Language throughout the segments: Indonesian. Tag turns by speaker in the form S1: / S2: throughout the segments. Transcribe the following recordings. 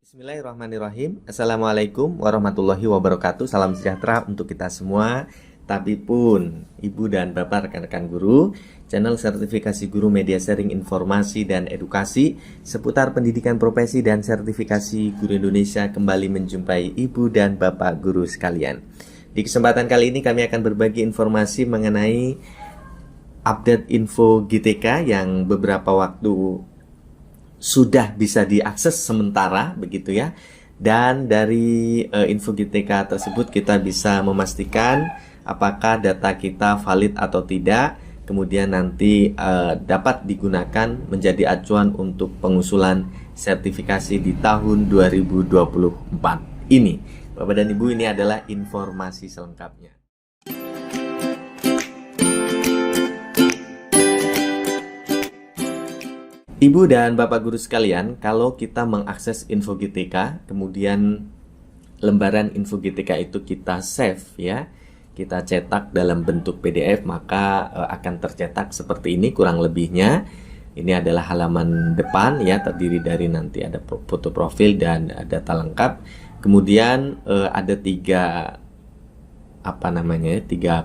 S1: Bismillahirrahmanirrahim. Assalamualaikum warahmatullahi wabarakatuh. Salam sejahtera untuk kita semua. Tapi pun Ibu dan Bapak rekan-rekan guru, channel sertifikasi guru media sharing informasi dan edukasi seputar pendidikan profesi dan sertifikasi guru Indonesia kembali menjumpai Ibu dan Bapak guru sekalian. Di kesempatan kali ini kami akan berbagi informasi mengenai update info GTK yang beberapa waktu sudah bisa diakses sementara begitu ya. Dan dari info GTK tersebut kita bisa memastikan apakah data kita valid atau tidak. Kemudian nanti dapat digunakan menjadi acuan untuk pengusulan sertifikasi di tahun 2024 ini. Bapak dan Ibu, ini adalah informasi selengkapnya. Ibu dan Bapak guru sekalian, kalau kita mengakses info GTK, kemudian lembaran info GTK itu kita save ya, kita cetak dalam bentuk PDF, maka akan tercetak seperti ini kurang lebihnya. Ini adalah halaman depan ya, terdiri dari nanti ada foto profil dan data lengkap. Kemudian ada tiga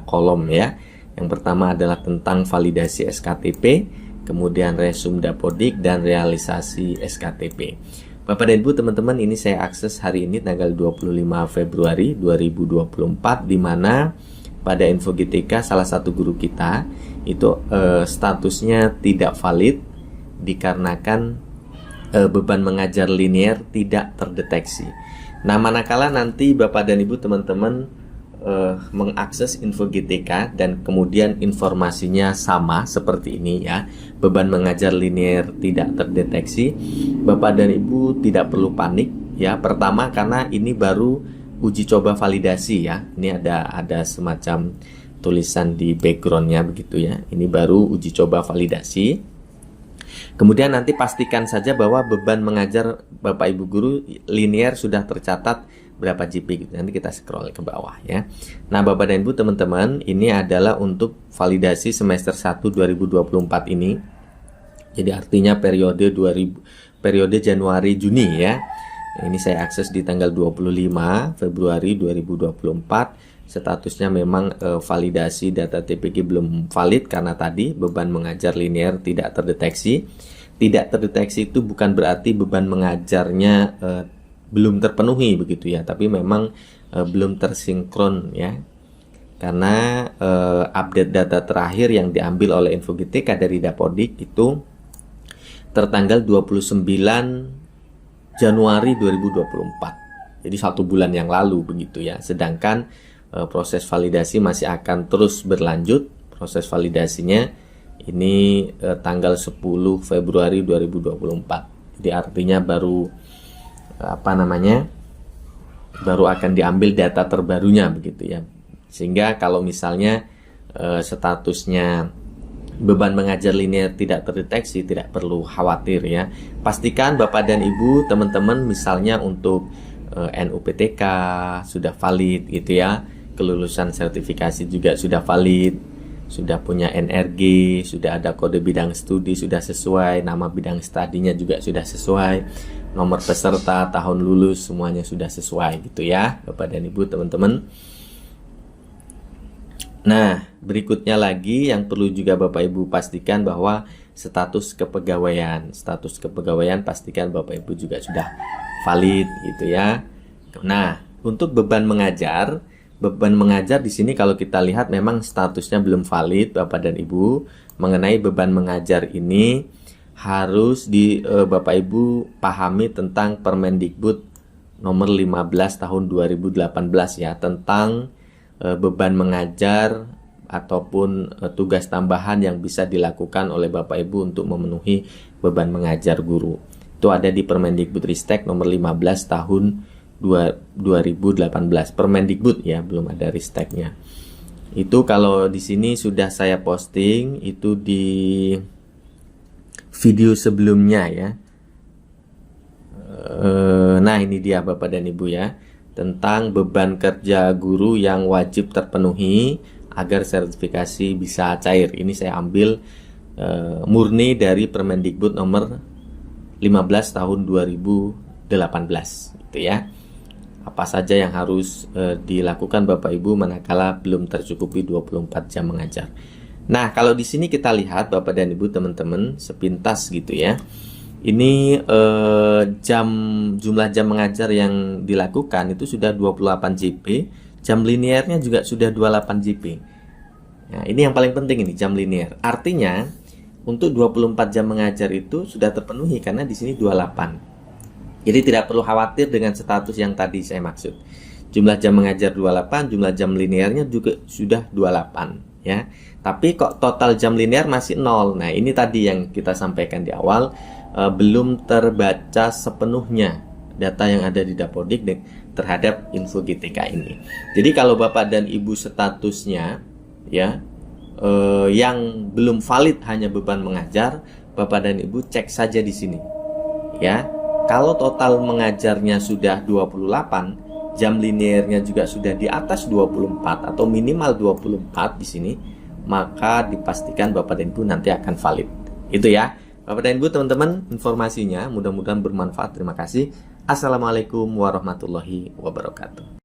S1: kolom ya. Yang pertama adalah tentang validasi SKTP, kemudian resum dapodik dan realisasi SKTP. Bapak dan Ibu, teman-teman, ini saya akses hari ini tanggal 25 Februari 2024, di mana pada info GTK salah satu guru kita itu statusnya tidak valid dikarenakan beban mengajar linear tidak terdeteksi. Nah, manakala nanti Bapak dan Ibu teman-teman mengakses info GTK dan kemudian informasinya sama seperti ini ya, beban mengajar linear tidak terdeteksi, Bapak dan Ibu tidak perlu panik ya. Pertama, karena ini baru uji coba validasi ya. Ini ada semacam tulisan di backgroundnya begitu ya. Ini baru uji coba validasi. Kemudian nanti pastikan saja bahwa beban mengajar Bapak Ibu guru linear sudah tercatat berapa GP gitu. Nanti kita scroll ke bawah ya. Nah, Bapak dan Ibu teman-teman, ini adalah untuk validasi semester 1 2024 ini. Jadi artinya periode Januari Juni ya. Ini saya akses di tanggal 25 Februari 2024. Statusnya memang validasi data TPG belum valid karena tadi beban mengajar linear tidak terdeteksi. Tidak terdeteksi itu bukan berarti beban mengajarnya belum terpenuhi begitu ya, tapi memang belum tersinkron ya. Karena update data terakhir yang diambil oleh info GTK dari Dapodik itu tertanggal 29 Januari 2024. Jadi 1 bulan yang lalu begitu ya. Sedangkan proses validasi masih akan terus berlanjut. Proses validasinya ini tanggal 10 Februari 2024. Jadi artinya baru baru akan diambil data terbarunya begitu ya. Sehingga kalau misalnya statusnya beban mengajar linear tidak terdeteksi, tidak perlu khawatir ya. Pastikan Bapak dan Ibu teman-teman misalnya untuk NUPTK sudah valid gitu ya, kelulusan sertifikasi juga sudah valid, sudah punya NRG, sudah ada kode bidang studi sudah sesuai, nama bidang studinya juga sudah sesuai, nomor peserta, tahun lulus, semuanya sudah sesuai gitu ya, Bapak dan Ibu teman-teman. Nah, berikutnya lagi yang perlu juga Bapak Ibu pastikan bahwa status kepegawaian. Status kepegawaian pastikan Bapak Ibu juga sudah valid gitu ya. Nah, untuk beban mengajar di sini kalau kita lihat memang statusnya belum valid Bapak dan Ibu. Mengenai beban mengajar ini harus Bapak Ibu pahami tentang Permendikbud nomor 15 tahun 2018 ya, tentang beban mengajar ataupun tugas tambahan yang bisa dilakukan oleh Bapak Ibu untuk memenuhi beban mengajar guru. Itu ada di Permendikbudristek nomor 15 tahun 2018. Permendikbud ya, belum ada risteknya. Itu kalau di sini sudah saya posting itu di video sebelumnya ya. Nah, ini dia Bapak dan Ibu ya, tentang beban kerja guru yang wajib terpenuhi agar sertifikasi bisa cair. Ini saya ambil murni dari Permendikbud nomor 15 tahun 2018 18 gitu ya. Apa saja yang harus dilakukan Bapak Ibu manakala belum tercukupi 24 jam mengajar. Nah, kalau di sini kita lihat Bapak dan Ibu teman-teman sepintas gitu ya. Ini jumlah jam mengajar yang dilakukan itu sudah 28 JP, jam linearnya juga sudah 28 JP. Nah, ini yang paling penting ini jam linear. Artinya untuk 24 jam mengajar itu sudah terpenuhi karena di sini 28. Jadi tidak perlu khawatir dengan status yang tadi saya maksud. Jumlah jam mengajar 28, jumlah jam linearnya juga sudah 28 ya. Tapi kok total jam linear masih 0. Nah, ini tadi yang kita sampaikan di awal, belum terbaca sepenuhnya data yang ada di Dapodik terhadap info GTK ini. Jadi kalau Bapak dan Ibu statusnya ya yang belum valid hanya beban mengajar, Bapak dan Ibu cek saja di sini. Ya. Kalau total mengajarnya sudah 28, jam linearnya juga sudah di atas 24 atau minimal 24 di sini, maka dipastikan Bapak dan Ibu nanti akan valid. Itu ya. Bapak dan Ibu teman-teman, informasinya mudah-mudahan bermanfaat. Terima kasih. Assalamualaikum warahmatullahi wabarakatuh.